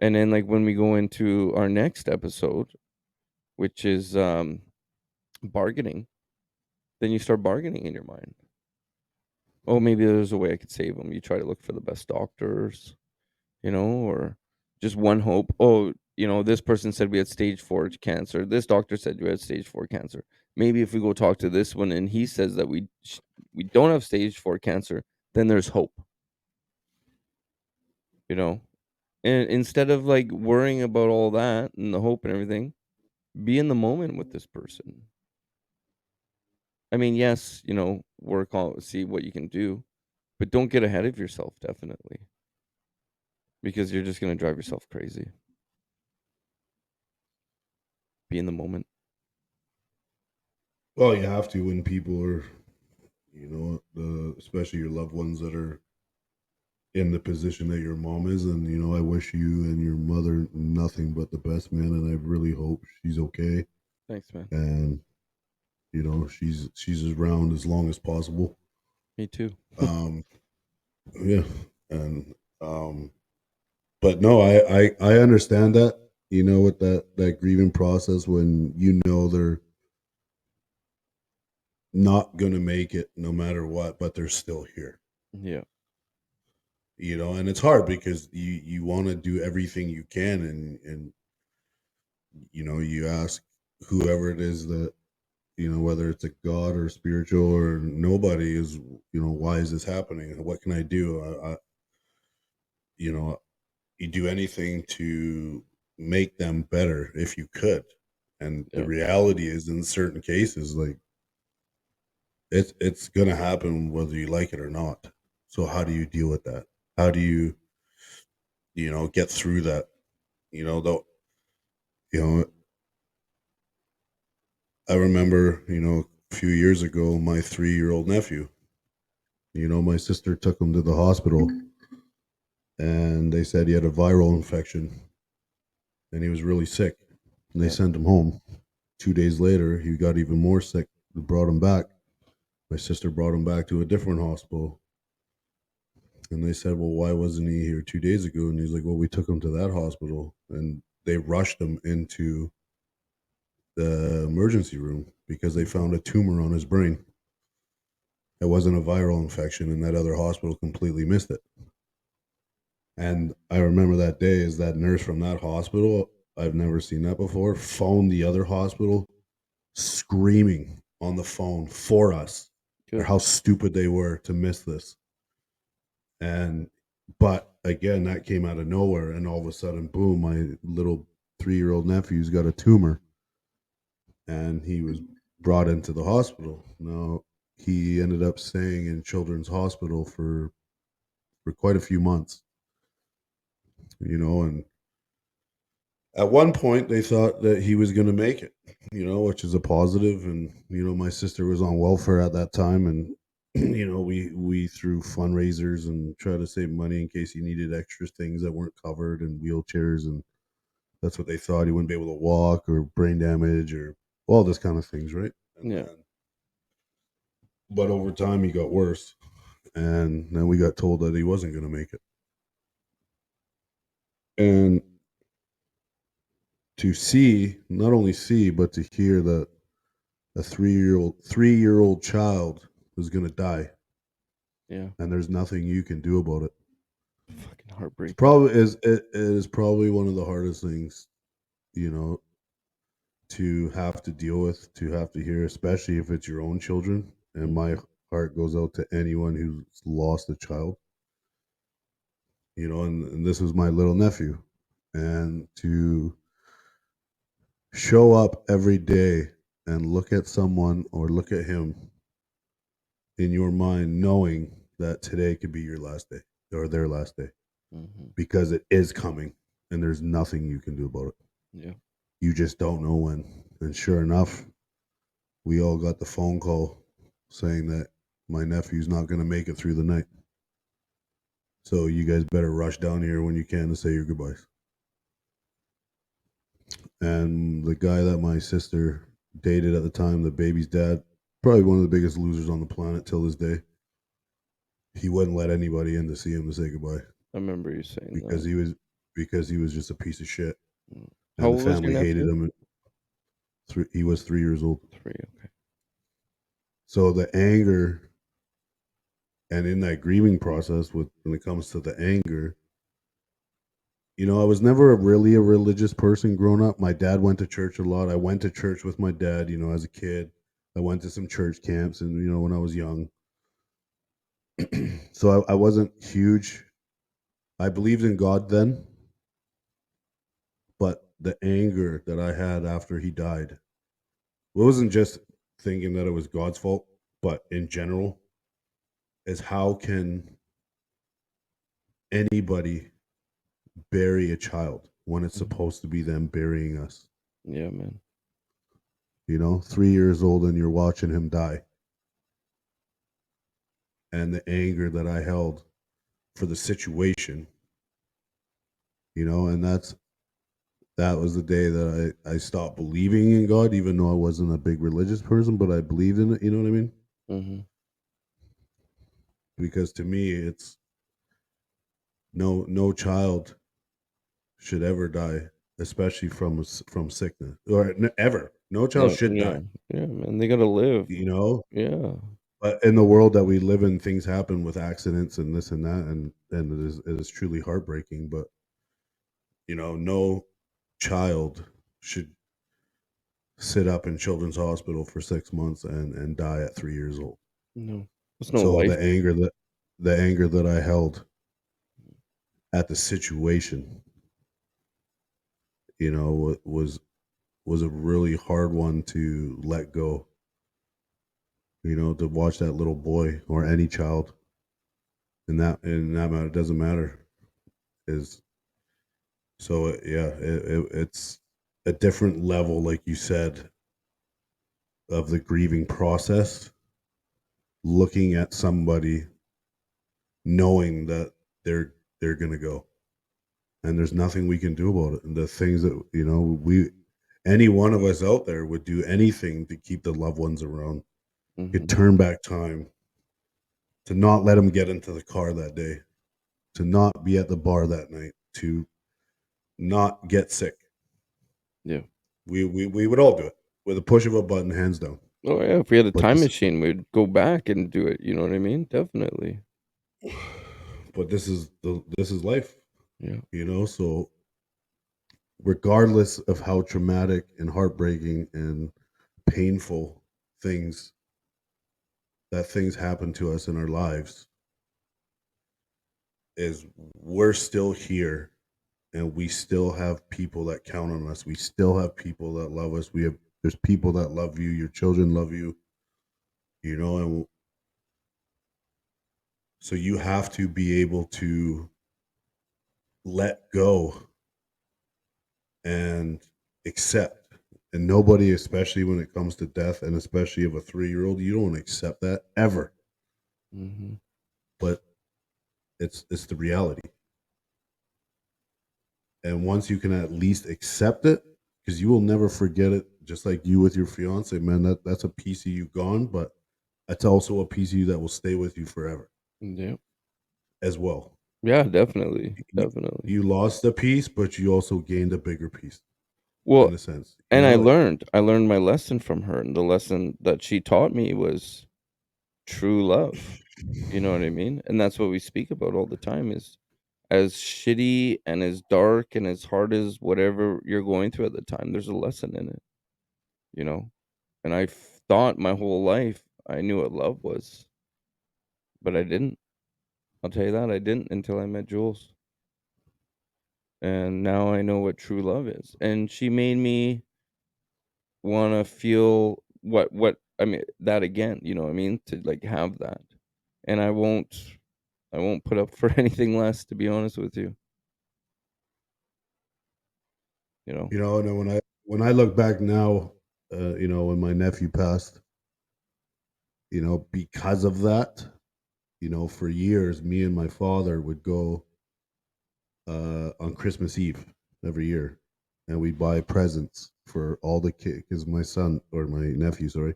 And then, like, when we go into our next episode, which is bargaining, then you start bargaining in your mind. Oh, maybe there's a way I could save them. You try to look for the best doctors, or just one hope. Oh, this person said we had stage 4 cancer. This doctor said we had stage 4 cancer. Maybe if we go talk to this one and he says that we don't have stage 4 cancer, then there's hope, you know? And instead of like worrying about all that and the hope and everything, be in the moment with this person. I mean, yes, work on, see what you can do, but don't get ahead of yourself, definitely, because you're just going to drive yourself crazy. Be in the moment. Well, you have to when people are, especially your loved ones that are in the position that your mom is. And, I wish you and your mother nothing but the best, man. And I really hope she's okay. Thanks, man. And, she's around as long as possible. Me too. Um, yeah. And, but no, I understand that, with that grieving process when, they're not going to make it no matter what, but they're still here. Yeah. And it's hard because you want to do everything you can, and you ask whoever it is that, whether it's a god or spiritual or nobody, is, why is this happening, what can I do? You know you do anything to make them better if you could. And the Yeah. reality is, in certain cases, like, it's gonna happen whether you like it or not. So how do you deal with that? How do you, get through that? Though, you know I remember, a few years ago, my 3-year-old nephew, my sister took him to the hospital, and they said he had a viral infection and he was really sick. And they Yeah. sent him home. 2 days later, he got even more sick. They brought him back. My sister brought him back to a different hospital. And they said, well, why wasn't he here 2 days ago? And he's like, well, we took him to that hospital. And they rushed him into the emergency room because they found a tumor on his brain. It wasn't a viral infection, and that other hospital completely missed it. And I remember that day is that nurse from that hospital, I've never seen that before, phoned the other hospital screaming on the phone for us for Good. how stupid they were to miss this. And but again, that came out of nowhere, and all of a sudden, boom, my little 3-year-old nephew's got a tumor, and he was brought into the hospital. Now, he ended up staying in Children's Hospital for quite a few months, and at one point they thought that he was going to make it, which is a positive. And my sister was on welfare at that time, and we threw fundraisers and tried to save money in case he needed extra things that weren't covered, and wheelchairs, and that's what they thought. He wouldn't be able to walk, or brain damage, or all this kind of things, right? And Yeah. then, but over time he got worse, and then we got told that he wasn't going to make it. And to see, not only see, but to hear that a 3-year old child is going to die, Yeah. and there's nothing you can do about it. Fucking It's heartbreaking. probably it is probably one of the hardest things, you know, to have to deal with, to have to hear, especially if it's your own children. And my heart goes out to anyone who's lost a child, and this was my little nephew. And to show up every day and look at someone or look at him in your mind, knowing that today could be your last day or their last day, Mm-hmm. because it is coming. and there's nothing you can do about it. Yeah. You just don't know when. And sure enough, we all got the phone call saying that my nephew's not going to make it through the night. So you guys better rush down here when you can to say your goodbyes. And the guy that my sister dated at the time, the baby's dad, probably one of the biggest losers on the planet till this day. He wouldn't let anybody in to see him to say goodbye I remember you saying that. because he was because he was just a piece of shit, Mm. How and the old was your family hated nephew? him. He was 3 years old. 3, okay. So the anger, and in that grieving process, when it comes to the anger, I was never really a religious person growing up. My dad went to church a lot. I went to church with my dad, as a kid. I went to some church camps, and when I was young. So I wasn't huge. I believed in God then, but the anger that I had after he died, it wasn't just thinking that it was God's fault, but in general, is how can anybody bury a child when it's Mhm. supposed to be them burying us? Yeah, man. 3 years old and you're watching him die. And the anger that I held for the situation, and that was the day that I stopped believing in God, even though I wasn't a big religious person, but I believed in it, you know what I mean? Mhm. Because to me it's no child should ever die, especially from sickness, or ever. No child Yeah, should yeah, die, yeah, man, they gotta live. you know. Yeah. But in the world that we live in, things happen with accidents and this and that, and it is truly heartbreaking. But no child should sit up in children's hospital for 6 months and die at 3 years old. No. There's no So life. the anger that I held at the situation, was a really hard one to let go. To watch that little boy or any child in that matter, it doesn't matter, is so yeah, it's a different level, like you said, of the grieving process. Looking at somebody, knowing that they're gonna go, and there's nothing we can do about it. And the things that we, any one of us out there, would do anything to keep the loved ones around. Could Mhm. turn back time to not let them get into the car that day, to not be at the bar that night, to not get sick. Yeah. We would all do it with a push of a button, hands down. Oh, yeah, if we had a But time this, machine, we'd go back and do it, you know what I mean? Definitely. but this is life, Yeah. So regardless of how traumatic and heartbreaking and painful things happen to us in our lives, is we're still here, and we still have people that count on us. We still have people that love us. There's people that love you. Your children love you, and so you have to be able to let go and accept. And nobody, especially when it comes to death, and especially of a 3-year-old, you don't accept that ever. Mhm. But it's the reality. And once you can at least accept it, because you will never forget it, just like you with your fiance, man, that's a piece of you gone, but that's also a piece of you that will stay with you forever Yeah. as well. Yeah, definitely, You, definitely. you lost a piece, but you also gained a bigger piece, Well, in a sense. and Like, I learned my lesson from her, and the lesson that she taught me was true love, you know what I mean? And that's what we speak about all the time, is as shitty and as dark and as hard as whatever you're going through at the time, there's a lesson in it, you know? And I thought my whole life I knew what love was, but I didn't. I'll tell you that, I didn't until I met Jules. And now I know what true love is. And she made me wanna feel what I mean, that again, you know what I mean? To, like, have that. And I won't put up for anything less, to be honest with you. you know? And then when I look back now, when my nephew passed, because of that, for years, me and my father would go on Christmas Eve every year, and we'd buy presents for all the kids because my son or my nephew, sorry,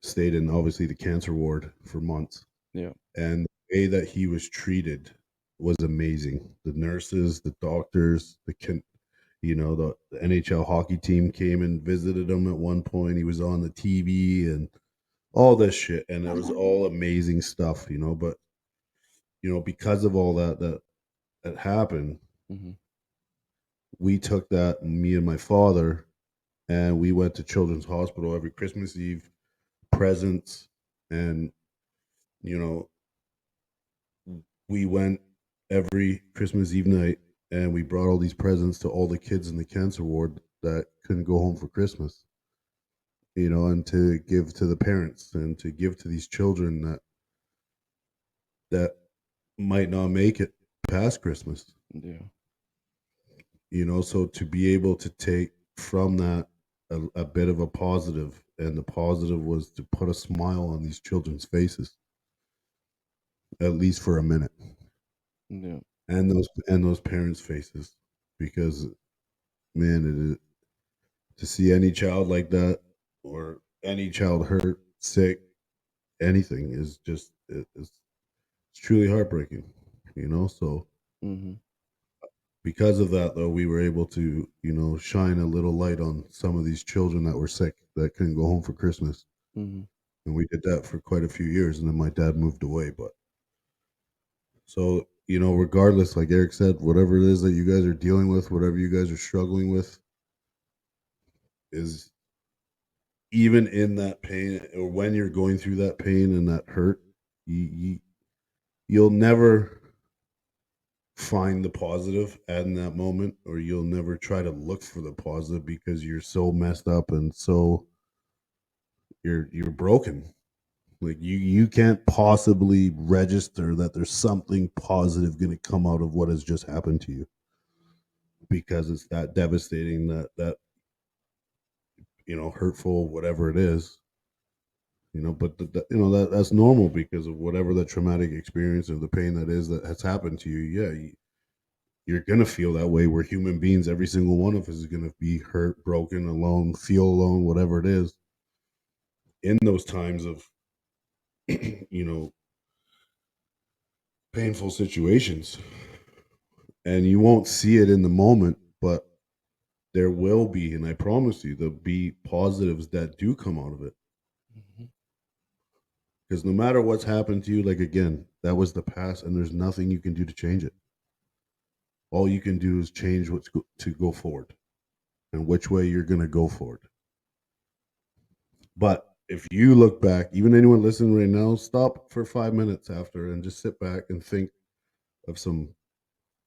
stayed in obviously the cancer ward for months, Yeah. and the way that he was treated was amazing. The nurses, the doctors, the NHL hockey team came and visited him at one point. He was on the TV and all this shit, and it was all amazing stuff, But because of all that happened, Mhm. we took that, me and my father, and we went to Children's Hospital every Christmas Eve, presents, and you know, we went every Christmas Eve night, and we brought all these presents to all the kids in the cancer ward that couldn't go home for Christmas, and to give to the parents and to give to these children that might not make it past Christmas. Yeah. So to be able to take from that a bit of a positive, and the positive was to put a smile on these children's faces, at least for a minute, Yeah. and those parents' faces, because man, to see any child like that, or any child hurt, sick, anything is just it's truly heartbreaking, So Mhm. because of that, though, we were able to shine a little light on some of these children that were sick that couldn't go home for Christmas, Mhm. and we did that for quite a few years, and then my dad moved away. But so regardless, like Eric said, whatever it is that you guys are dealing with, whatever you guys are struggling with, is even in that pain, or when you're going through that pain and that hurt, you'll never find the positive in that moment, or you'll never try to look for the positive, because you're so messed up and so you're broken. Like you can't possibly register that there's something positive going to come out of what has just happened to you, because it's that devastating, that hurtful, whatever it is. But that's normal because of whatever the traumatic experience or the pain that is that has happened to you. Yeah, you're gonna feel that way. We're human beings. Every single one of us is gonna be hurt, broken, alone, feel alone, whatever it is. In those times of you know painful situations, and you won't see it in the moment, but there will be, and I promise you, there'll be positives that do come out of it. Mhm. Because no matter what's happened to you, like again, that was the past, and there's nothing you can do to change it. All you can do is change to go forward, and which way you're gonna go forward. But if you look back, even anyone listening right now, stop for 5 minutes after and just sit back and think of some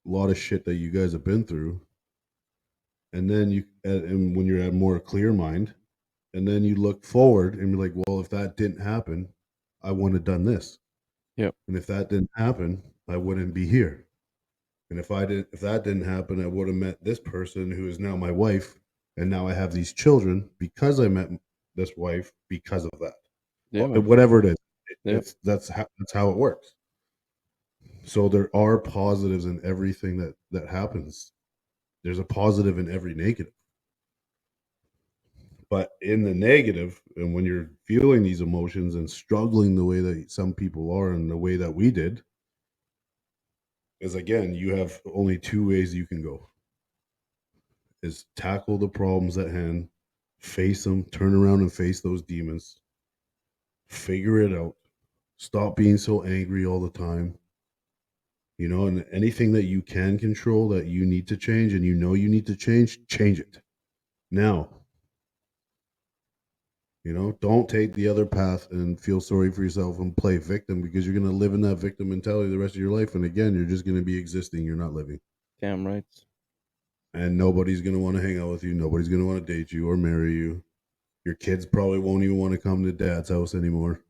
lot of shit that you guys have been through, and then and when you're at more clear mind, and then you look forward and be like, well, if that didn't happen, I wouldn't have done this, Yep. and if that didn't happen, I wouldn't be here, and if that didn't happen, I would have met this person who is now my wife, and now I have these children because I met this wife because of that. Yeah, man. Whatever it is, Yep. that's how it works. So there are positives in everything that happens. There's a positive in every negative. But in the negative, and when you're feeling these emotions and struggling the way that some people are and the way that we did, is again, you have only two ways you can go: is tackle the problems at hand, face them, turn around and face those demons, figure it out, stop being so angry all the time, and anything that you can control that you need to change, and you need to change it now. Don't take the other path and feel sorry for yourself and play victim, because you're going to live in that victim mentality the rest of your life, and again, you're just going to be existing, you're not living, Damn rights. and nobody's going to want to hang out with you, nobody's going to want to date you or marry you. Your kids probably won't even want to come to dad's house anymore,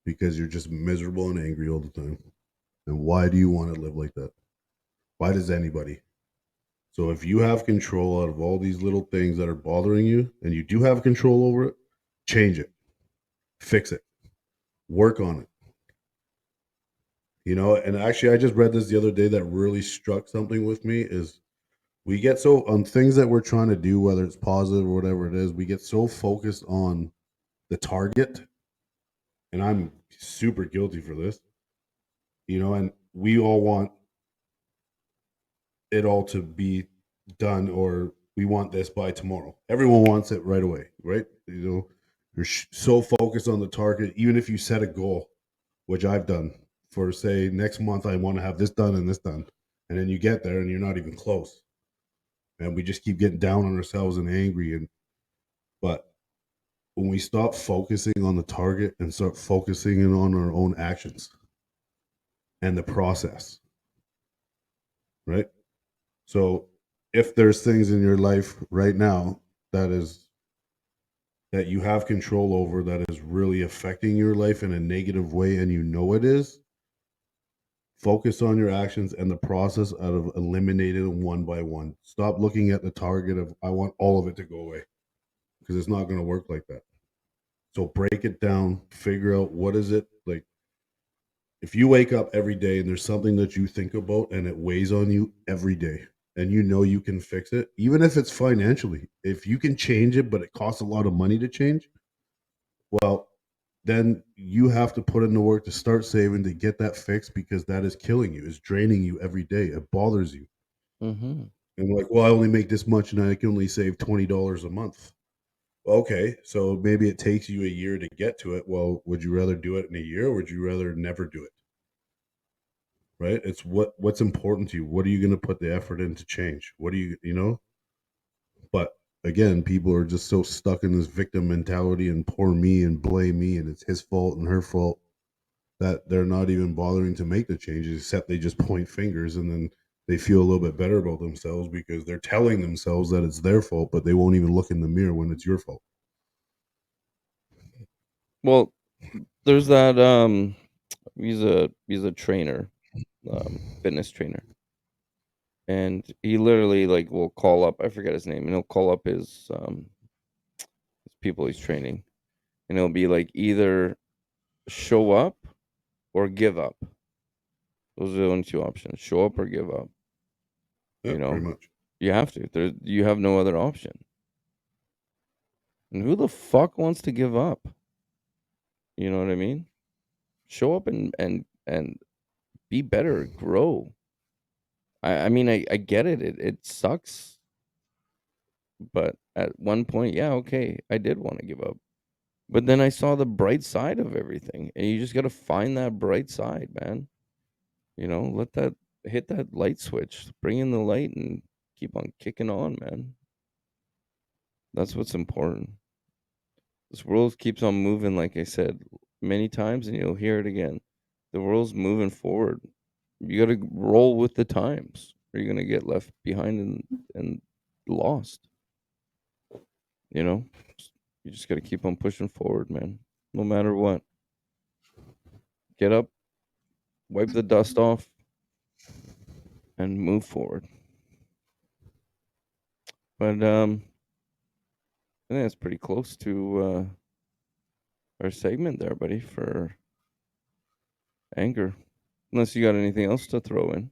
because you're just miserable and angry all the time. And why do you want to live like that? Why does anybody? So if you have control out of all these little things that are bothering you and you do have control over it, change it, fix it, work on it. You know, and actually I just read this the other day that really struck something with me is we get so on things that we're trying to do, whether it's positive or whatever it is, we get so focused on the target, and I'm super guilty for this, you know, and we all want it all to be done, or we want this by tomorrow. Everyone wants it right away, right? You know, you're so focused on the target, even if you set a goal, which I've done for say next month, I want to have this done and this done. And then you get there and you're not even close. And we just keep getting down on ourselves and angry. But when we stop focusing on the target and start focusing in on our own actions and the process, right? So if there's things in your life right now that is that you have control over that is really affecting your life in a negative way and you know it is, focus on your actions and the process out of eliminating them one by one. Stop looking at the target of I want all of it to go away, because it's not going to work like that. So break it down, figure out what is it like. If you wake up every day and there's something that you think about and it weighs on you every day and you know you can fix it, even if it's financially, if you can change it, but it costs a lot of money to change, well, then you have to put in the work to start saving to get that fixed, because that is killing you, is draining you every day. It bothers you. Mhm. And like, well, I only make this much and I can only save $20 a month. Okay, so maybe it takes you a year to get to it. Well, would you rather do it in a year, or would you rather never do it? Right? It's what's important to you. What are you going to put the effort in to change? What do you know? But again, people are just so stuck in this victim mentality and poor me and blame me and it's his fault and her fault, that they're not even bothering to make the changes, except they just point fingers, and then they feel a little bit better about themselves because they're telling themselves that it's their fault, but they won't even look in the mirror when it's your fault. Well, there's that, he's a trainer, fitness trainer, and he literally, like, will call up, I forget his name, and he'll call up his people he's training, and he'll be like, "Either show up or give up." Those are the only 2 options, show up or give up, Yeah, you pretty know? much. You have to, you have no other option, and who the fuck wants to give up? You know what I mean? Show up and be better, grow. I mean, I get it, it sucks, but at one point, yeah, okay, I did wanna give up, but then I saw the bright side of everything, and you just gotta find that bright side, man, let that hit that light switch, bring in the light, and keep on kicking on, man. That's what's important. This world keeps on moving, like I said many times, and you'll hear it again. The world's moving forward. You gotta roll with the times, or you're gonna get left behind and lost. You know, you just gotta keep on pushing forward, man. No matter what, get up, wipe the dust off, and move forward. But I think that's pretty close to our segment there, buddy, for anger. Unless you got anything else to throw in.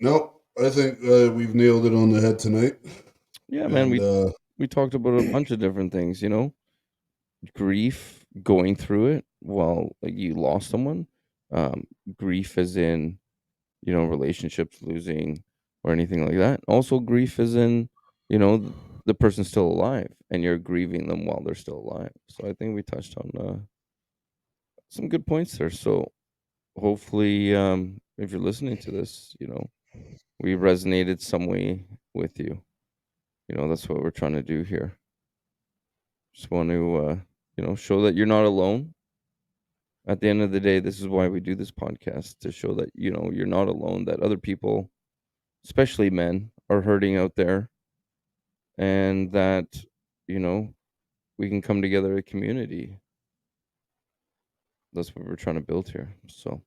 No, I think we've nailed it on the head tonight. Yeah, man, And we talked about a bunch of different things. Grief, going through it while, like, you lost someone. Um, Grief as in, relationships losing or anything like that. Also, grief is in, the person's still alive and you're grieving them while they're still alive. So I think we touched on some good points there. So hopefully, if you're listening to this, we resonated some way with you. That's what we're trying to do here. Just want to, show that you're not alone. At the end of the day, this is why we do this podcast, to show that, you're not alone, that other people, especially men, are hurting out there, and that, you know, we can come together a community. That's what we're trying to build here. So,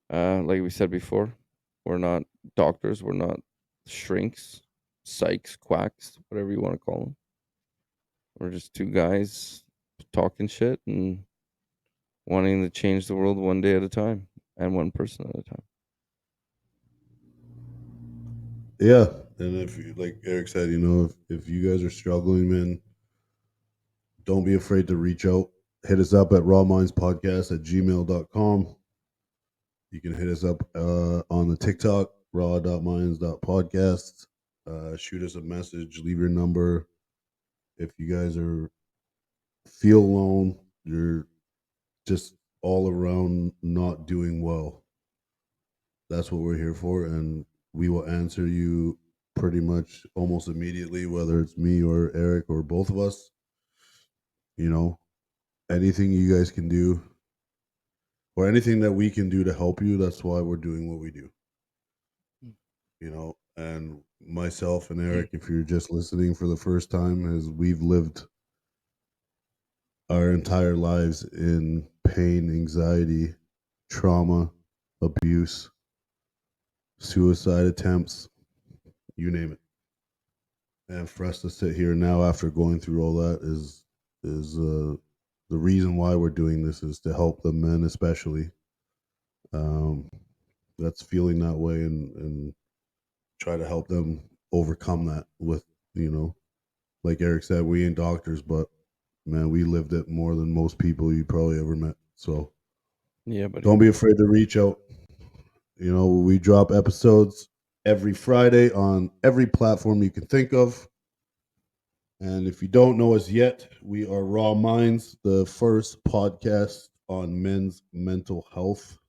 like we said before, We're not doctors. We're not shrinks, psychs, quacks, whatever you want to call them. We're just two guys talking shit and wanting to change the world one day at a time and one person at a time. Yeah. And if you, like Eric said, if you guys are struggling, man, don't be afraid to reach out. Hit us up at rawmindspodcast@gmail.com. You can hit us up on the TikTok, raw.minds.podcast. Shoot us a message, leave your number. If you guys feel alone, you're just all around not doing well, that's what we're here for. And we will answer you pretty much almost immediately, whether it's me or Eric or both of us. Anything you guys can do or anything that we can do to help you, that's why we're doing what we do. And myself and Eric, if you're just listening for the first time, is we've lived our entire lives in pain, anxiety, trauma, abuse, suicide attempts, you name it. And for us to sit here now after going through all that is the reason why we're doing this is to help the men, especially that's feeling that way, and try to help them overcome that with, like Eric said, we ain't doctors, but man, we lived it more than most people you probably ever met. So Yeah, buddy. don't be afraid to reach out. We drop episodes every Friday on every platform you can think of. And if you don't know us yet, we are Raw Minds, the first podcast on men's mental health.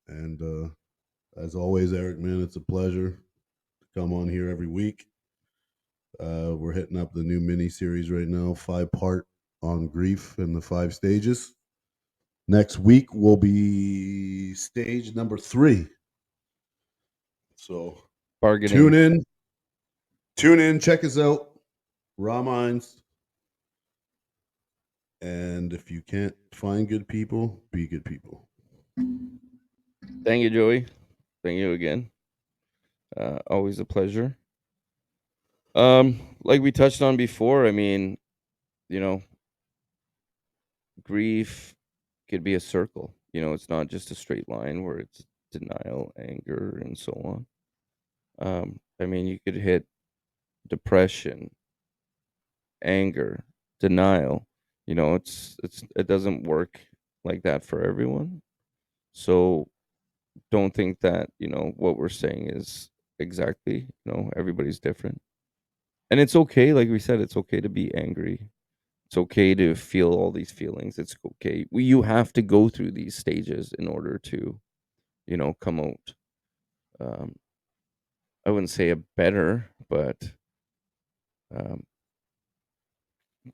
And as always, Eric, man, it's a pleasure to come on here every week. We're hitting up the new mini series right now, 5-part on grief and the 5 stages. Next week will be stage number 3. So Bargaining. tune in, check us out, Raw Minds. And if you can't find good people, be good people. Thank you, Joey. Thank you again. Always a pleasure. Like we touched on before, I mean, you know, grief could be a circle. It's not just a straight line where it's denial, anger, and so on. I mean, you could hit depression, anger, denial. It doesn't work like that for everyone. So don't think that, what we're saying is exactly, everybody's different. And it's okay, like we said, it's okay to be angry. It's okay to feel all these feelings. It's okay. You have to go through these stages in order to, come out. Um, I wouldn't say a better, but um,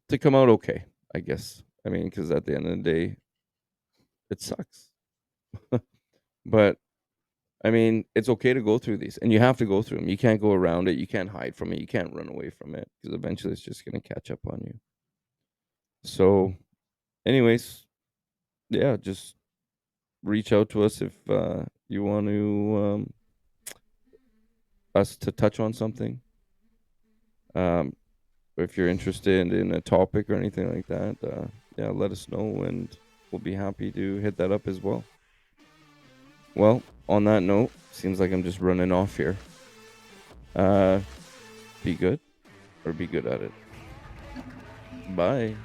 to come out okay, I guess. I mean, because at the end of the day, it sucks. But I mean, it's okay to go through these, and you have to go through them. You can't go around it. You can't hide from it. You can't run away from it because eventually it's just going to catch up on you. So, anyways, yeah, just reach out to us if you want us to touch on something. If you're interested in a topic or anything like that, yeah, let us know, and we'll be happy to hit that up as well. Well, on that note, seems like I'm just running off here. Be good or be good at it. Bye.